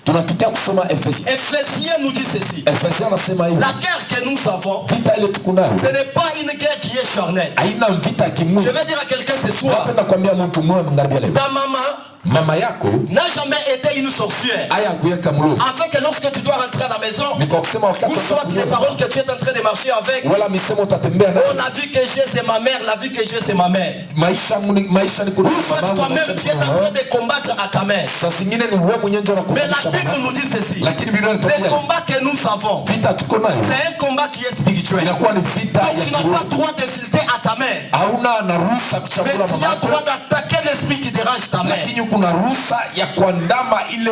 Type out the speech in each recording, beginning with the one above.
Tunatukia kusoma Ephésiens. Ephésiens nous dit ceci. Ephésiens anasema hivi. La guerre que nous avons, Vita ile tuko nayo, ce n'est pas une guerre qui est charnelle. haina vita kimwili. Je vais dire à quelqu'un ce soir. Napenda kuambia mtu mmoja mngaribia leo. Ta maman mama yako n'a jamais été une sorcière. Aya kuweka mlozi. Afin que lorsque tu dois rentrer à la maison, ou soit les paroles que tu es en train de marcher avec, wala misemo utatembea nayo. oh, la vie que j'ai c'est ma mère, la vie que j'ai c'est ma mère. Maisha ni kuna Ou soit toi-même tu es en train de combattre à ta mère. Sasa zingine ni wewe mwenyewe ndio Mais unakombanisha. la Bible nous dit ceci. Lakini Biblia inatuambia Le combat que nous avons, vita tuko nayo. c'est un combat qui est spirituel. Inakuwa ni vita Donc ya tu n'as kiroho. pas le droit d'insulter à ta mère. Hauna na ruhusa Mais kuchagua tu mama as le yako. droit d'attaquer l'esprit qui dérange ta mère. Lakini kuna ruhusa ya kuandama ile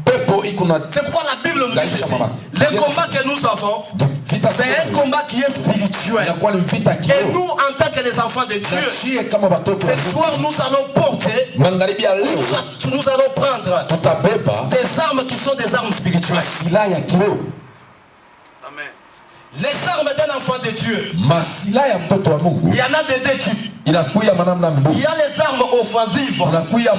pepo iko na. C'est pourquoi la Bible nous dit ceci. Le combat que nous avons, c'est un combat qui est spirituel. Inakuwa ni vita Et kiroho. nous, en tant que les enfants de Dieu, Shie kama watoto wa ce soir, nous allons porter, magharibi ya leo nous allons prendre tutabeba des armes qui sont des armes spirituelles. silaha ya kiroho. Amen. Les armes d'un enfant de Dieu, masilaha ya mtoto wa Mungu il y en a de deux types. inakuya manamna mbili. Il y a les armes offensives kunakuya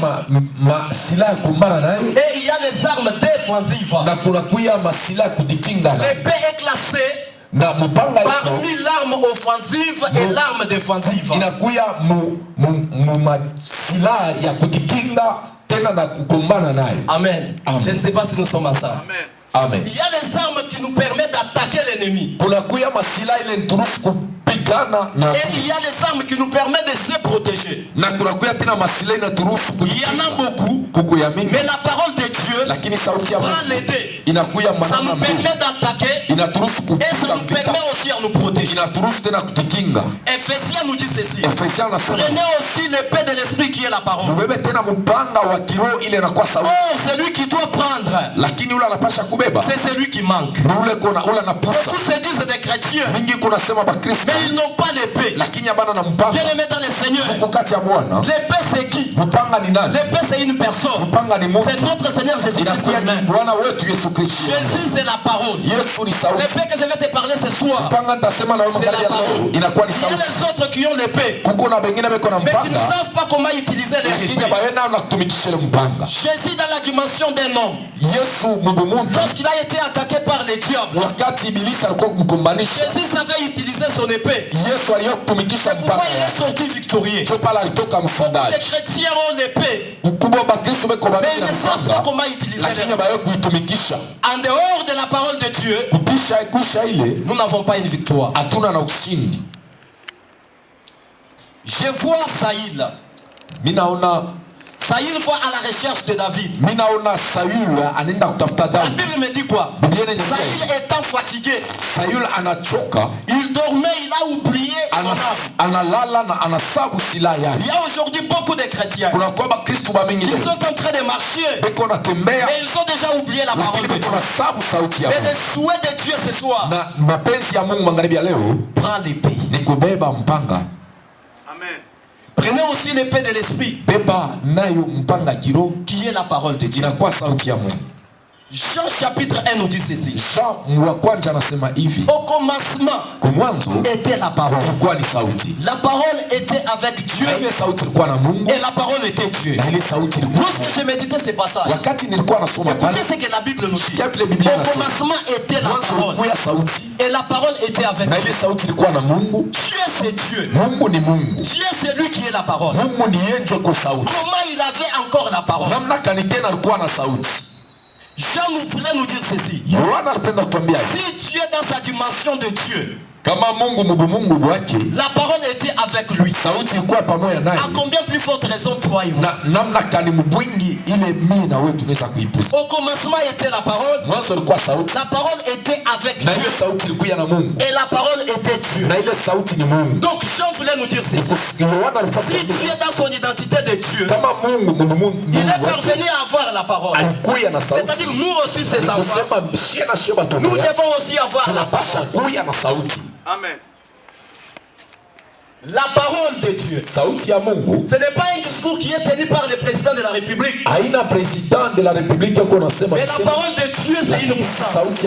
silaha kumbana nayo, et il y a les armes défensives. na kunakuya masilaha kujikinga nayo. L'épée est classée na mpanga parmi l'arme offensive et l'arme défensive. inakuya masilaha ya kujikinga tena na kukumbana nayo. Amen. Amen. Je ne sais pas si nous sommes ensemble. Amen. Amen. Il y a les armes qui nous permettent d'attaquer l'ennemi. Kunakuya masilaha ile nturufu kupigana na. Et il y a les armes qui nous permettent de se protéger. Na kunakuya pina masilaha inaturufu il y en a beaucoup. Kukuyamini. Mais la parole de Dieu lakini sauti ya Mungu prend les deux. Inakuya ça nous permet d'attaquer inaturufu et ça nous permet aussi à nous protéger. Inaturufu tena kutukinga. Ephésiens nous dit ceci. Ephésiens anasema prenez aussi l'épée de l'esprit qui est la parole. Mbebe tena mpanga wa kiroho ile inakuwa sauti. Oh, celui qui doit prendre. Lakini ule anapasha kubeba. C'est celui qui manque. Ule kuna ule anapusa. Beaucoup se disent des chrétiens. Mingi kuna sema ba Kristo. Mais ils n'ont pas l'épée. Lakini abana na mpanga. Bien-aimé dans le Seigneur. Kukati ya Bwana. L'épée c'est qui? Mpanga ni nani? L'épée c'est une personne. Mpanga ni Mungu. C'est notre Seigneur Jésus-Christ lui-même. Bwana wetu Yesu Kristo. Jésus c'est la parole. Yesu ni sauti. L'épée que je vais te parler ce soir. Mpanga ndasema na wewe c'est la parole. Inakuwa ni sauti. Il y a les autres qui ont l'épée. Kuko na bengine beko na mpanga. Mais qui ne savent pas comment utiliser l'épée. Lakini baena na kutumikisha ile mpanga. Jésus dans la dimension d'un homme. Yesu mubumuntu. Lorsqu'il a été attaqué par les diables. Wakati ibilisi alikuwa kumkombanisha. Jésus savait utiliser son épée. Yesu aliyo kutumikisha mpanga. Pourquoi il est sorti victorieux? Sio pala alitoka mfundaji. Les chrétiens ont l'épée. Ukubwa ba Kristo beko ba. Mais ils ne savent pas comment utiliser l'épée. Lakini bayo kuitumikisha. En dehors de la parole de Dieu, nous n'avons pas une victoire. Hatuna na ushindi. Je vois Saïl. Saïl va à la recherche de David. La Bible me dit quoi? Saïl étant fatigué, il dormait, il a oublié son âme. Il y a aujourd'hui beaucoup de chrétiens qui sont en train de marcher, mais ils ont déjà oublié la parole de Dieu. Mais le souhait de Dieu ce soir, prends l'épée. Amen. Prenez aussi l'épée de l'esprit qui est la parole de Dieu. Jean chapitre 1 nous dit ceci. Au commencement était la parole. La parole était avec Dieu et la parole était Dieu. Lorsque je méditais ce passage, écoutez ce que la Bible nous dit. Au commencement était la parole et la parole était avec Dieu. Dieu c'est Dieu. Dieu c'est lui qui est la parole. Comment il avait encore la parole? Jean nous voulait nous dire ceci. Si Dieu dans sa dimension de Dieu, la parole était avec lui, à combien plus forte raison toi et moi? Au commencement était la parole. La parole était avec Dieu et la parole était Dieu. Donc Jean voulait nous dire ceci. Si Dieu dans son identité de Dieu, il est parvenu à avoir la parole, c'est-à-dire nous aussi ses enfants, nous devons aussi avoir la parole. Amen. La parole de Dieu. Ce n'est pas un discours qui est tenu par le président de la République. Mais la parole de Dieu, c'est une puissance. Et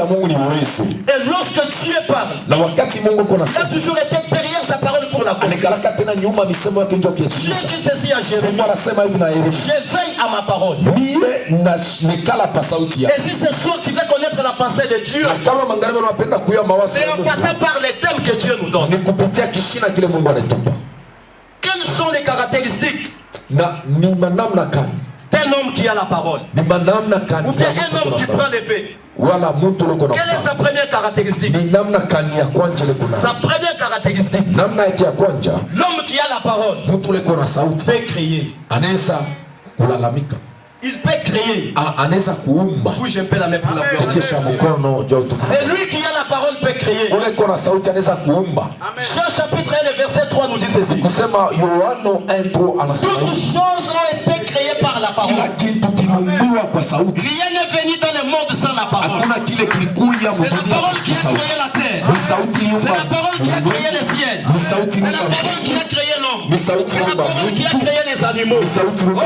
lorsque Dieu parle, il a toujours été derrière sa parole pour la conquête. Dieu dit ceci à Jérémie. Je veille à ma parole. Et si ce soir tu veux connaître la pensée de Dieu, c'est en passant par les thèmes que Dieu nous donne. Quelles sont les caractéristiques d'un homme qui a la parole? Ou bien un homme qui prend l'épée? Quelle est sa première caractéristique? Sa première caractéristique, l'homme qui a la parole peut créer. Il peut créer. Bouge un peu la main pour la gloire. C'est lui qui a la parole peut créer. Jean chapitre 1, le verset 3 nous dit ceci. Toutes choses ont été créées par la parole. Rien n'est venu dans le monde sans la parole. C'est la parole qui a créé la terre. C'est la parole qui a créé les ciels. C'est la parole qui a créé l'homme. C'est la parole qui a créé les animaux. Or,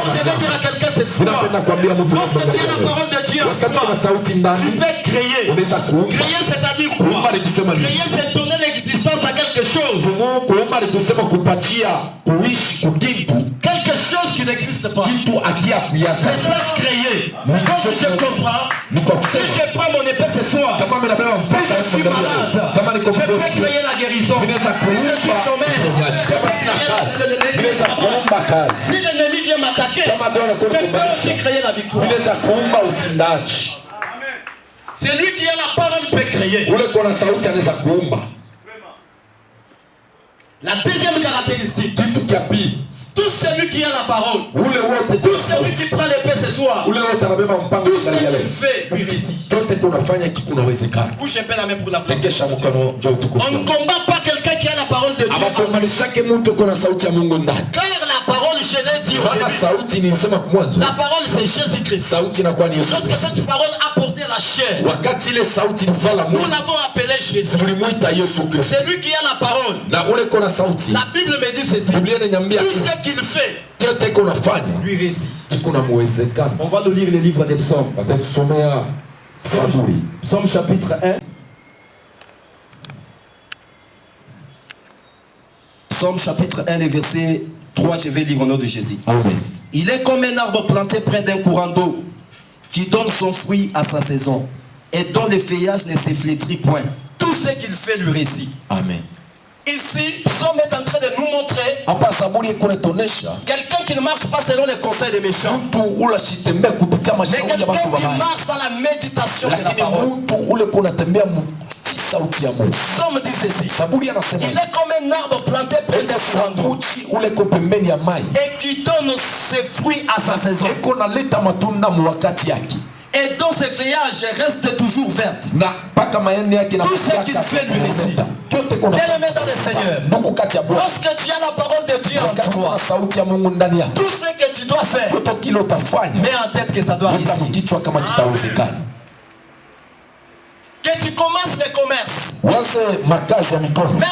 je vais dire à quelqu'un ce soir, lorsque tu as la parole de Dieu, tu peux créer. Créer, c'est-à-dire quoi? Créer, c'est donner l'existence à quelque chose. Quelque chose qui n'existe pas. C'est ça, créer. Donc je comprends. Si je prends mon épée ce soir, si je suis malade, je peux créer la guérison. Si je suis chômeur, je peux créer la si l'ennemi vient m'attaquer, je peux aussi créer la victoire. C'est lui qui a la parole peut créer. La deuxième caractéristique, tout celui qui a la parole, tout celui qui prend l'épée ce soir, tout celui qui fait, lui réussit. Bouge un peu la main pour la plaque. On ne combat pas quelqu'un qui a la parole de Dieu. Car la parole, je l'ai dit au début, la parole c'est Jésus-Christ. Lorsque cette parole a porté la chair, nous l'avons appelé Jésus. C'est lui qui a la parole. La Bible me dit ceci. Tout ce qu'il fait, lui réussit. On va nous lire les livres des psaumes. Psaume chapitre 1. Psaume chapitre 1, le verset 3, je vais lire au nom de Jésus. Amen. Il est comme un arbre planté près d'un courant d'eau qui donne son fruit à sa saison et dont le feuillage ne se flétrit point. Tout ce qu'il fait lui réussit. Amen. Ici, Psaume est en train de nous montrer quelqu'un qui ne marche pas selon les conseils des méchants, mais quelqu'un qui marche dans la méditation de la parole. Psaume dit ceci. Il est comme un arbre planté près d'un courant d'eau et qui donne ses fruits à sa saison. Et dont ses feuillages restent toujours vertes. Tout ce qu'il fait lui réussit. Bien-aimé dans le Seigneur, lorsque tu as la parole de Dieu en toi, tout ce que tu dois faire, mets en tête que ça doit réussir. Que tu commences les commerces, même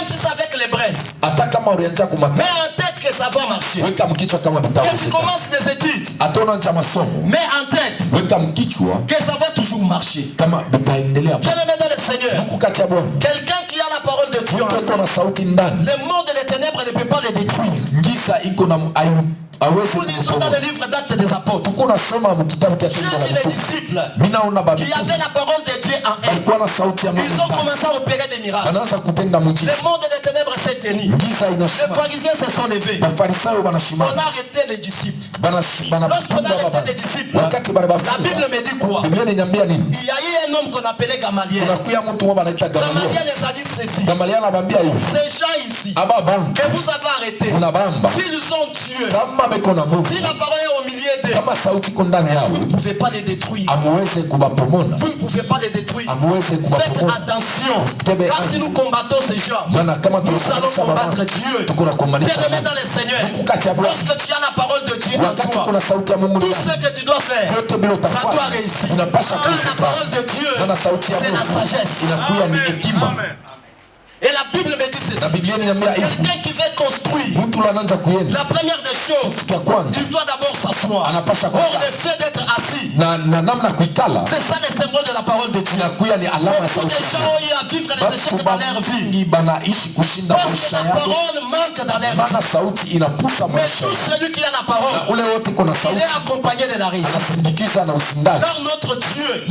si c'est avec les braises, mets en tête que ça va marcher. Que tu commences les études, mets en tête que ça va toujours marcher. Bien-aimé dans le Seigneur, quelqu'un qui a la parole de Dieu en toi, le monde des ténèbres ne peut pas les détruire. Nous lisons dans le livre d'Actes des Apôtres. Jésus les disciples qui avaient la parole de Dieu en eux, ils ont commencé à opérer des miracles. Le monde des ténèbres s'est tenu. Les pharisiens se sont levés. On a arrêté les disciples. Lorsqu'on a arrêté les disciples, la Bible me dit quoi? Il y a eu un homme qu'on appelait Gamaliel. Gamaliel les a dit ceci. Ces gens ici que vous avez arrêtés, s'ils ont Dieu, si la parole est au milieu d'eux, vous ne pouvez pas les détruire. Vous ne pouvez pas les détruire. Faites attention. Car si nous combattons ces gens, nous allons combattre Dieu. Bien-aimé dans le Seigneur, lorsque tu as la parole de Dieu en toi, tout ce que tu dois faire, ça doit réussir. Car la parole de Dieu, c'est la sagesse. Et la Bible me dit ceci. Quelqu'un qui veut construire, la première des choses, tu dois d'abord s'asseoir. Or, le fait d'être assis, c'est ça le symbole de la parole de Dieu. Beaucoup de gens ont eu à vivre les échecs dans leur vie. Parce que la parole manque dans leur vie. Mais tout celui qui a la parole, il est accompagné de la réussite. Car notre Dieu,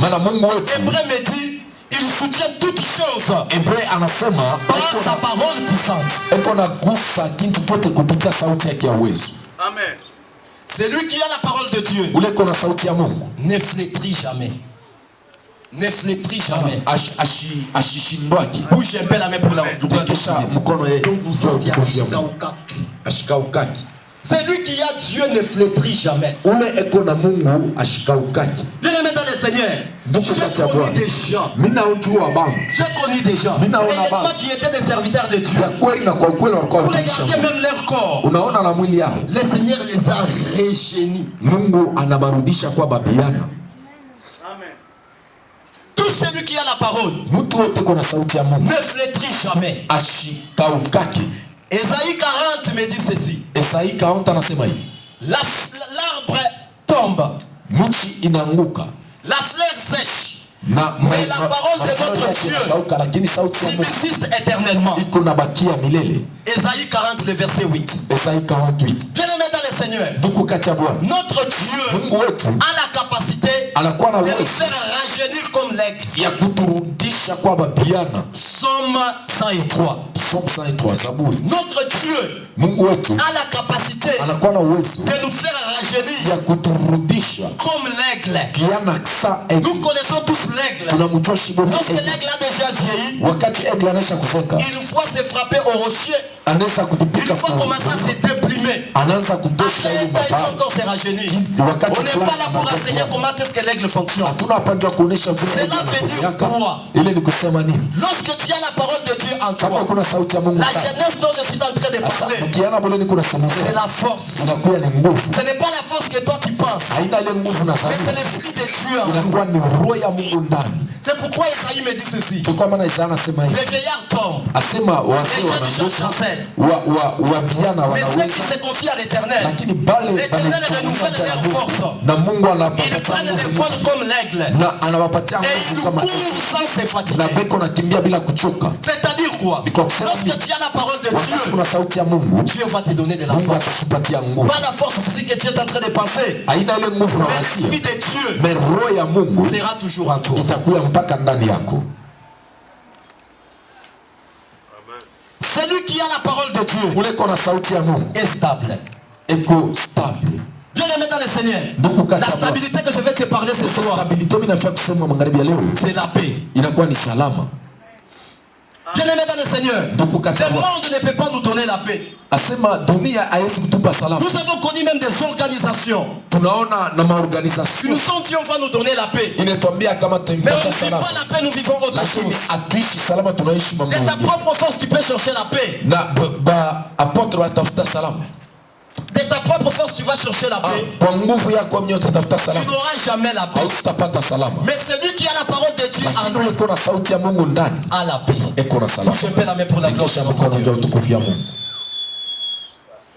Hébreu me dit, il soutient toutes choses par sa parole puissante. Amen. Celui qui a la parole de Dieu ne flétrit jamais. Ne flétrit jamais. Bouge un peu la main pour la celui qui a Dieu ne flétrit jamais. Bien aimé dans le Seigneur, j'ai connu des gens. J'ai connu des gens. Qui étaient des serviteurs de Dieu. Pour regarder même leur corps. Le Seigneur les a régénis. Amen. Tout celui qui a la parole ne flétrit jamais. Ésaïe 40 me dit ceci. Ésaïe 40 anasema hivi. L'arbre tombe. Mti inaanguka. La fleur sèche. Mais la parole de votre Dieu subsiste éternellement. Ésaïe 40 le verset 8. Ésaïe 48. Bien aimé dans le Seigneur, notre Dieu a la capacité de nous faire rajeunir comme l'aigle. Psaume 103. Notre Dieu a la capacité de nous faire rajeunir comme l'aigle. Nous connaissons tous l'aigle. Lorsque l'aigle a déjà vieilli, une fois s'est frappé au rocher, une fois commencé à se déprimer, après il faut encore se rajeunir. On n'est pas là pour enseigner comment est-ce que l'aigle fonctionne. Cela veut dire quoi? Lorsque tu as la parole de Dieu en toi, la jeunesse dont je suis en train de parler, c'est la force. Ce n'est pas la force que toi tu penses, mais c'est l'esprit de Dieu en toi. C'est pourquoi Isaïe me dit ceci. Les vieillards tombent, les jeunes du chant chancellent, mais ceux qui se confient à l'Éternel, l'Éternel renouvelle leur force. Ils prennent les voiles comme l'aigle et ils nous courent sans se fatiguer. C'est-à-dire quoi? Lorsque tu as la parole de Dieu, Dieu va te donner de la force. Pas la force physique que tu es en train de penser, mais l'esprit de Dieu sera toujours en toi. Celui qui a la parole de Dieu est stable. Bien aimé dans le Seigneur, la stabilité que je vais te parler ce soir, c'est la paix. Bien aimé dans le Seigneur, le monde ne peut pas nous donner la paix. Nous avons connu même des organisations qui nous sont dit on va nous donner la paix. Mais on ne vit pas la paix, nous vivons autre chose. De ta propre force tu peux chercher la paix. De ta propre force tu vas chercher la paix. Tu n'auras jamais la paix. Mais celui qui a la parole de Dieu en lui a la paix. Je peux la mettre pour la gloire de Dieu.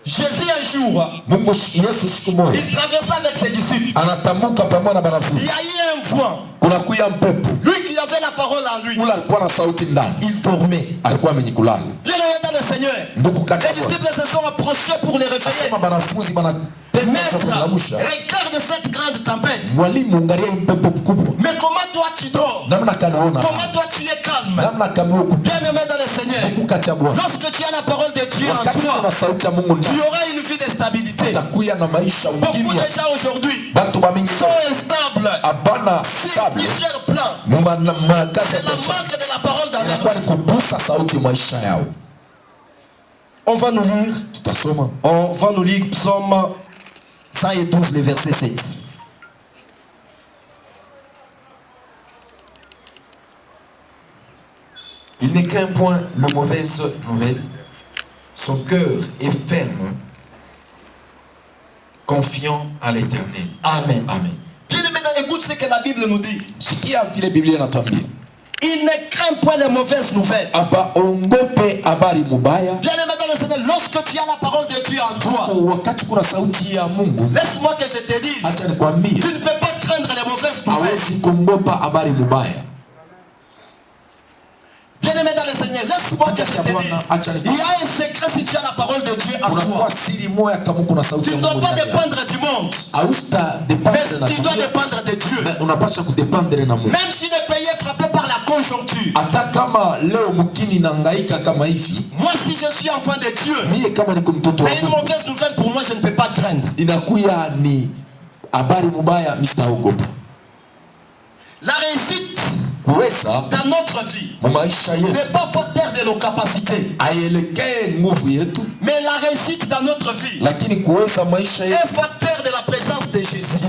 Jésus un jour, il traversait avec ses disciples. Il y a eu un vent. Lui qui avait la parole en lui, il dormait. Bien aimé dans le Seigneur, les disciples se sont approchés pour les réveiller. Maître, regarde cette grande tempête. Mais comment toi tu dors? Comment toi tu es calme? Bien aimé dans le Seigneur, lorsque tu as la parole de Dieu en toi, tu auras une vie de stabilité. Beaucoup de gens aujourd'hui sont instables sur plusieurs plans. C'est la manque de la parole dans leur vie. On va nous lire Psaume 112, le verset 7. Il n'est qu'un point de mauvaise nouvelle. Son cœur est ferme, confiant à l'Éternel. Amen. Amen. Bien aimé, écoute ce que la Bible nous dit. Il ne crains point les mauvaises nouvelles. Bien aimé dans le Seigneur, lorsque tu as la parole de Dieu en toi, laisse-moi que je te dise, tu ne peux pas craindre les mauvaises nouvelles. Bien aimé dans le Seigneur, laisse-moi que je te dise, il y a un secret si tu as la parole de Dieu en toi. Tu ne dois pas dépendre du monde, mais tu dois dépendre de Dieu. Même si le pays est frappé par la conjoncture, moi si je suis enfant de Dieu, c'est une mauvaise nouvelle pour moi, je ne peux pas craindre. La réussite dans notre vie n'est pas facteur de nos capacités, mais la réussite dans notre vie est facteur de la présence de Jésus.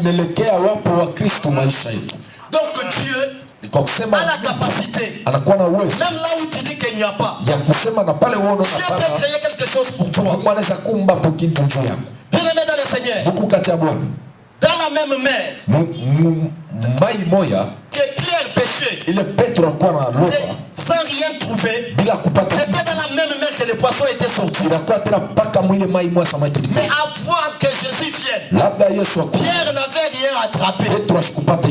Donc Dieu a la capacité, même là où tu dis qu'il n'y a pas, Dieu peut créer quelque chose pour toi. Bien aimé dans le Seigneur, dans la même mer que Pierre pêchait, sans rien trouver, c'était dans la même mer que les poissons étaient sortis. Mais avant que Jésus vienne, Pierre n'avait rien attrapé.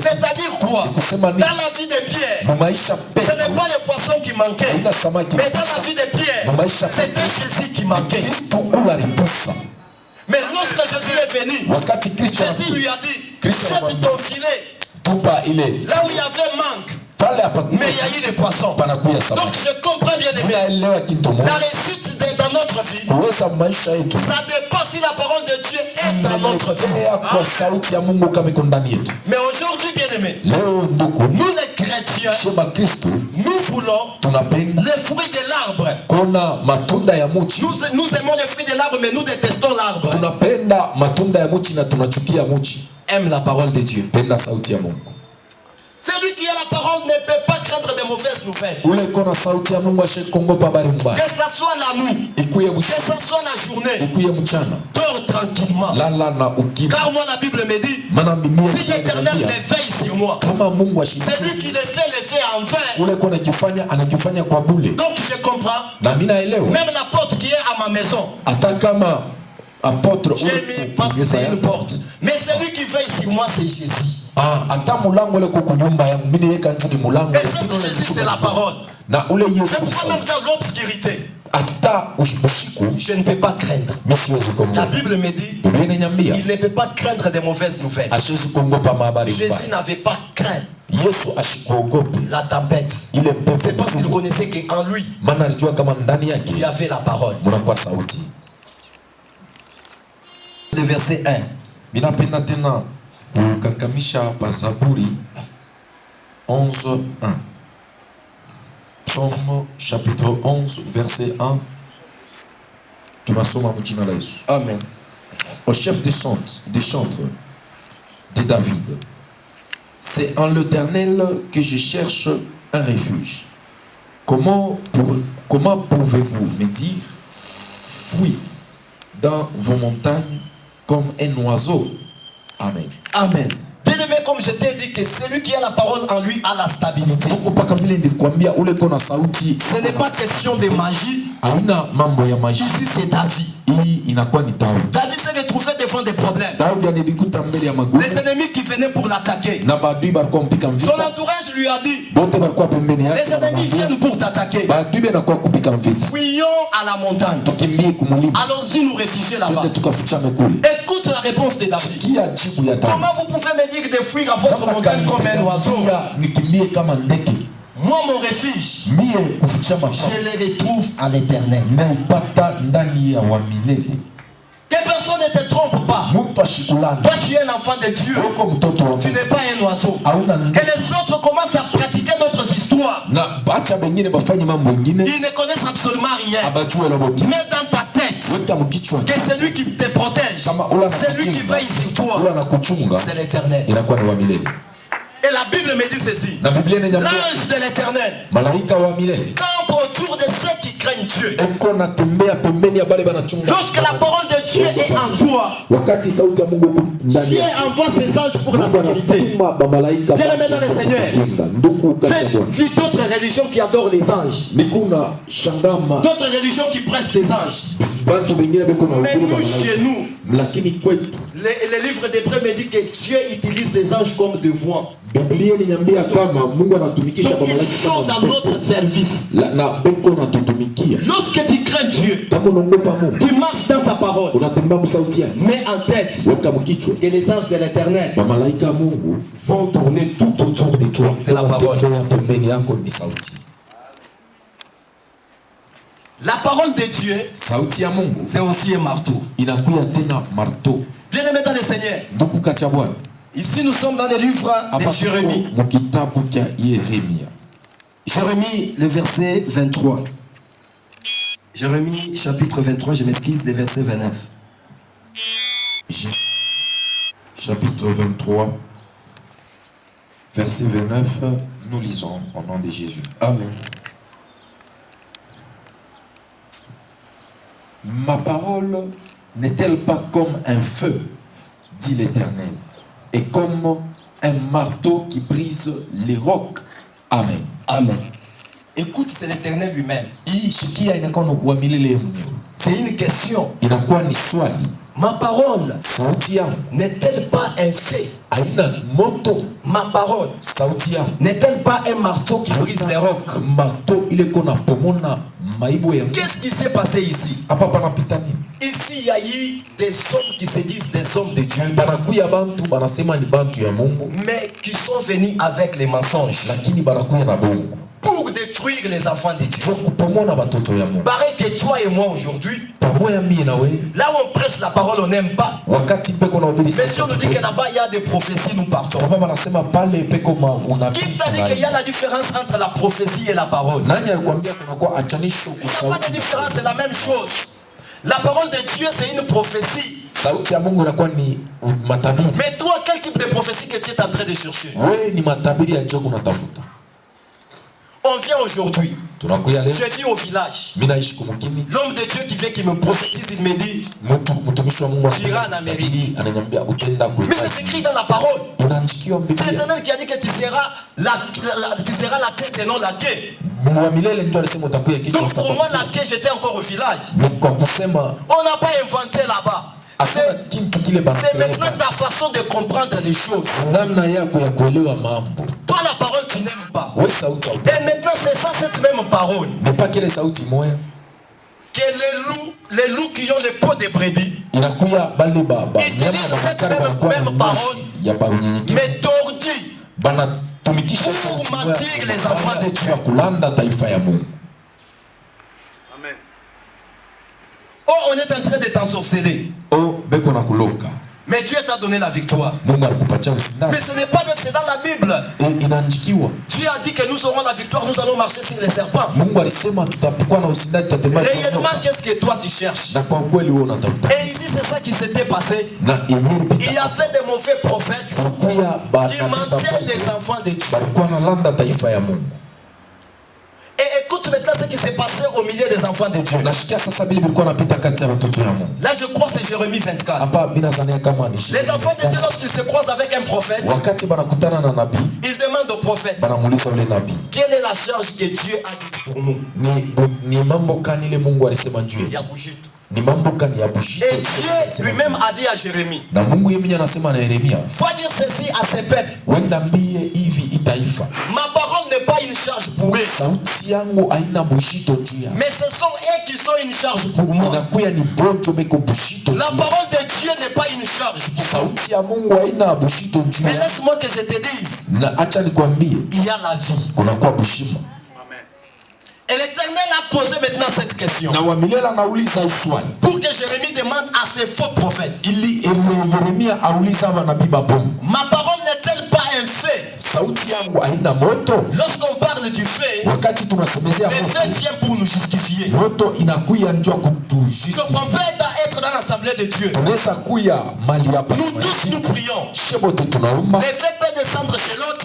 C'est-à-dire quoi? Dans la vie de Pierre, ce n'est pas les poissons qui manquaient, mais dans la vie de Pierre, c'était Jésus qui manquait. Mais lorsque Jésus est venu, Jésus lui a dit, jette ton filet là où il y avait manque, mais il y a eu des poissons. Donc je comprends bien aimé, la réussite dans notre vie, ça dépend si la parole de Dieu est dans notre vie. Mais aujourd'hui bien aimé, nous les chrétiens, nous voulons les fruits de l'arbre. Nous aimons les fruits de l'arbre, mais nous détestons l'arbre. Aime la parole de Dieu. Celui qui a la parole ne peut pas craindre de mauvaises nouvelles. Que ce soit la nuit, que ce soit la journée, dors tranquillement. Car moi la Bible me dit, si l'Éternel ne veille sur moi, celui qui le fait en vain. Donc je comprends. Même la porte qui est à ma maison, j'ai mis parce que c'est une porte. Mais celui qui veille sur moi, c'est Jésus. Et cette Jésus, c'est la parole. C'est pourquoi même dans l'obscurité, je ne peux pas craindre. La Bible me dit, il ne peut pas craindre de mauvaises nouvelles. Jésus n'avait pas craint la tempête. C'est parce qu'il connaissait qu'en lui, il y avait la parole. Le verset 1. Minapenda tena kukankamisha pa Zaburi 11:1. Psaume chapitre 11 verset 1. Tunasoma mjina la Yesu. Amen. Au chef des chantres de David. C'est en l'Éternel que je cherche un refuge. Comment pouvez-vous me dire, fuis dans vos montagnes comme un oiseau? Amen. Amen. Bien aimé, comme je t'ai dit que celui qui a la parole en lui a la stabilité. Ce n'est pas question de magie. Ici c'est David. David s'est retrouvé devant des problèmes. Les ennemis qui venaient pour l'attaquer. Son entourage lui a dit, les ennemis viennent pour t'attaquer. Fuyons à la montagne. Allons-y nous réfugier là-bas. Écoute la réponse de David. Comment vous pouvez me dire de fuir à votre montagne comme un oiseau? Moi mon refuge, je le retrouve à l'Éternel. Que personne ne te trompe pas. Toi tu es un enfant de Dieu. Tu n'es pas un oiseau. Que les autres commencent à pratiquer d'autres histoires. Ils ne connaissent absolument rien. Mais dans ta tête, que celui qui te protège, celui qui veille sur toi, c'est l'Éternel. Et la Bible me dit ceci. L'ange de l'Éternel campe autour de ceux qui craignent Dieu, lorsque la parole de Dieu est en toi, Dieu envoie ses anges pour la sécurité. Bien aimé dans le Seigneur, j'ai vu d'autres religions qui adorent les anges, d'autres religions qui prêchent les anges. Mais nous, chez nous, les livres d'Hébreux me disent que Dieu utilise les anges comme de voix. Donc, ils sont dans notre service. Lorsque tu crains Dieu, tu marches dans sa parole, mets en tête que les anges de l'Éternel vont tourner tout autour de toi. C'est la parole. La parole de Dieu, c'est aussi un marteau. Bien aimé dans le Seigneur, ici nous sommes dans le livre de Jérémie. Jérémie, le verset 23. Jérémie, chapitre 23, je m'excuse, le verset 29. Chapitre 23, verset 29, nous lisons au nom de Jésus. Amen. Ma parole n'est-elle pas comme un feu, dit l'Éternel, et comme un marteau qui brise les rocs? Amen. Amen. Écoute, c'est l'Éternel lui-même. C'est une question. Ma parole n'est-elle pas un fait? Ma parole n'est-elle pas un marteau qui brise les rocs? Qu'est-ce qui s'est passé ici? Ici, il y a eu des hommes qui se disent des hommes de Dieu, mais qui sont venus avec les mensonges pour détruire les enfants de Dieu. Pareil que toi et moi aujourd'hui, là où on prêche la parole, on n'aime pas. Mais si on nous dit que là-bas il y a des prophéties, nous partons. Qui t'a dit qu'il y a la différence entre la prophétie et la parole? Il n'y a pas de différence, c'est la même chose. La parole de Dieu, c'est une prophétie. Mais toi, quel type de prophétie que tu es en train de chercher? On vient aujourd'hui. Je vis au village. L'homme de Dieu qui vient, qui me prophétise, il me dit: tu iras en Amérique. Mais c'est écrit dans la parole. C'est l'Éternel qui a dit que tu seras la tête et non la queue. Donc pour moi, la queue, j'étais encore au village. On n'a pas inventé là-bas. C'est maintenant ta façon de comprendre les choses. Toi, la parole, tu n'aimes pas. Et maintenant, c'est ça, cette même parole. Que les loups qui ont les peaux de brebis utilisent cette même parole, mais tordue, pour mentir les enfants de Dieu. Amen. Oh, on est en train de t'ensorceler. Mais Dieu t'a donné la victoire. Mais ce n'est pas neuf, c'est dans la Bible. Dieu a dit que nous aurons la victoire, nous allons marcher sur les serpents. Réellement, qu'est-ce que toi tu cherches? Et ici, c'est ça qui s'était passé. Il y avait des mauvais prophètes qui mentaient les enfants de Dieu. Et écoute maintenant ce qui s'est passé au milieu des enfants de Dieu. Là, je crois que c'est Jérémie 24. Les enfants de Dieu, lorsqu'ils se croisent avec un prophète, ils demandent au prophète: quelle est la charge que Dieu a dite pour nous? Il y a Bougit. Et Dieu lui-même a dit à Jérémie: va dire ceci à ces peuples. Ma parole n'est pas une charge pour eux, mais ce sont eux qui sont une charge pour moi. La parole de Dieu n'est pas une charge pour moi. Mais laisse-moi que je te dise, il y a la vie. Et l'Éternel a posé maintenant cette question pour que Jérémie demande à ses faux prophètes: ma parole n'est-elle pas un fait? Lorsqu'on parle du fait, le fait vient pour nous justifier. Donc on peut être dans l'assemblée de Dieu. Nous tous nous prions. Le fait peut descendre chez l'autre.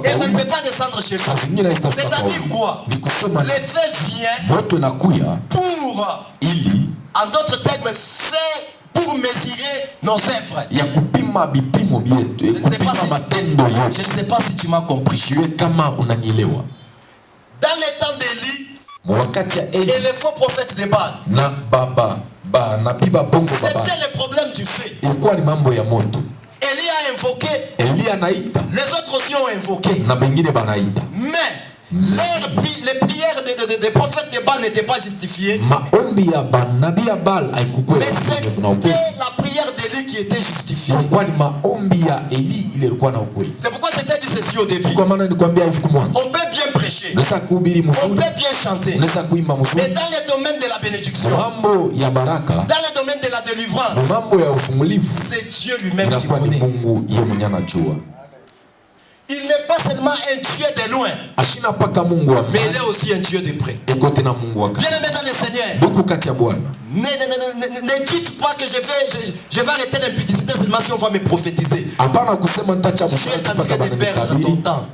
Et ça ne peut pas descendre chez vous. C'est-à-dire quoi? Les feux viennent pour, en d'autres termes, c'est pour mesurer nos œuvres. Je ne sais pas si tu m'as compris. Dans les temps d'Élie et les faux prophètes de Baal, c'était le problème du feu. Élie a invoqué, les autres aussi ont invoqué. Mais les prières des prophètes de Baal n'étaient pas justifiées. Mais c'était la prière d'Élie qui était justifiée. C'est pourquoi c'était dit ceci au début. On peut bien prêcher, on peut bien chanter, mais dans le domaine de la bénédiction, dans le domaine de la délivrance, c'est Dieu lui-même qui connaît. Il n'est pas seulement un Dieu de loin, mais il est aussi un Dieu de près. Bien aimé dans le Seigneur, ne dites pas que je vais arrêter l'impudicité seulement si on va me prophétiser. Tu es en train de perdre ton temps.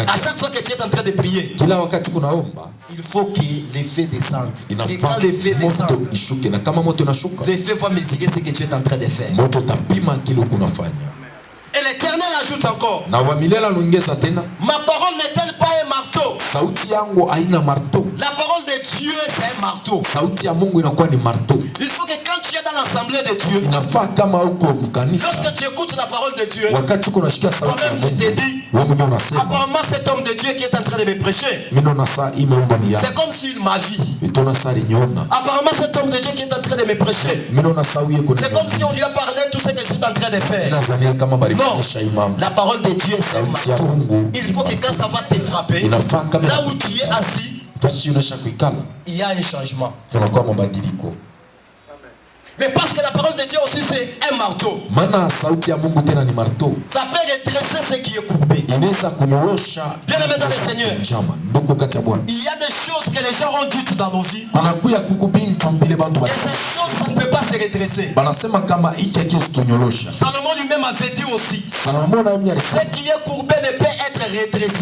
À chaque fois que tu es en train de prier, il faut que l'effet descende. Et quand l'effet descend, l'effet va mesurer ce que tu es en train de faire. Et l'Éternel ajoute encore, ma parole n'est-elle pas un marteau? La parole de Dieu c'est un marteau. Il faut que quand tu es dans l'assemblée de Dieu, lorsque tu écoutes la parole de Dieu, toi-même tu te dis, apparemment cet homme de Dieu qui est en train de me prêcher, c'est comme s'il m'a vu. Apparemment cet homme de Dieu qui est en train de me prêcher, c'est comme si on lui a parlé tout ce que je suis en train de faire. Non, la parole de Dieu c'est un marteau. Il faut que quand ça va te frapper, là où tu es assis, il y a un changement. Mais parce que la parole de Dieu aussi c'est un marteau, ça peut redresser ce qui est courbé. Bien aimé dans le Seigneur, il y a des choses que les gens ont dites dans nos vies, et ces choses ça ne peut pas se redresser. Salomon lui-même avait dit aussi, ce qui est courbé ne peut être redressé.